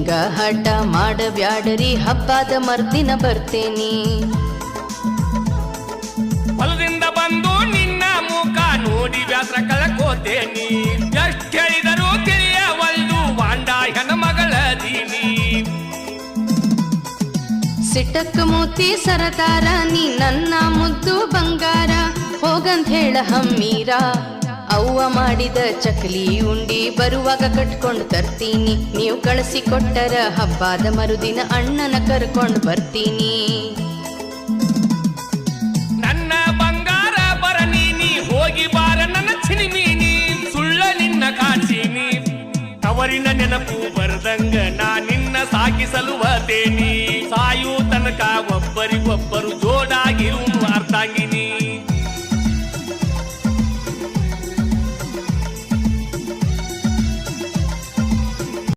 ಹಿಂಗ ಹಠ ಮಾಡಬ್ಯಾಡರಿ ಹಬ್ಬದ ಮರ್ದಿನ ಬರ್ತೇನಿ. ಹೊಲದಿಂದ ಬಂದು ನಿನ್ನ ಮುಖ ನೋಡಿ ವ್ಯಾಸ್ರ ಕಳ್ಕೋತೇನಿ. ಎಷ್ಟ್ ಹೇಳಿದರೂ ತಿಳಿಯವಲ್ದು ವಾಂಡ ಹೆಣ್ಮಗಳದೀನಿ. ಸಿಟ್ಟಕ್ಕ ಮೂತಿ ಸರತಾರ ನೀ ನನ್ನ ಮುದ್ದು ಬಂಗಾರ ಹೋಗಂತ ಹೇಳ ಹಮ್ಮೀರ. ಅವ್ವ ಮಾಡಿದ ಚಕ್ಲಿ ಉಂಡಿ ಬರುವಾಗ ಕಟ್ಕೊಂಡು ತರ್ತೀನಿ. ನೀವು ಕಳಿಸಿ ಕೊಟ್ಟರ ಹಬ್ಬದ ಮರುದಿನ ಅಣ್ಣನ ಕರ್ಕೊಂಡು ಬರ್ತೀನಿ. ನನ್ನ ಬಂಗಾರ ಬರ ನೀನಿ ಹೋಗಿ ಬಾರ ನನ್ನ ಚಿನಿಮೀನಿ. ಸುಳ್ಳ ನಿನ್ನ ಕಾಚೀನಿ ತವರಿನ ನೆನಪು ಬರ್ದಂಗ ನಾ ನಿನ್ನ ಸಾಗಿಸಲು ಬರ್ತೇನಿ. ಸಾಯು ತನಕ ಒಬ್ಬರಿಗೊಬ್ಬರು ಜೋಡಾಗಿರು ಅರ್ಧಾಂಗಿನಿ.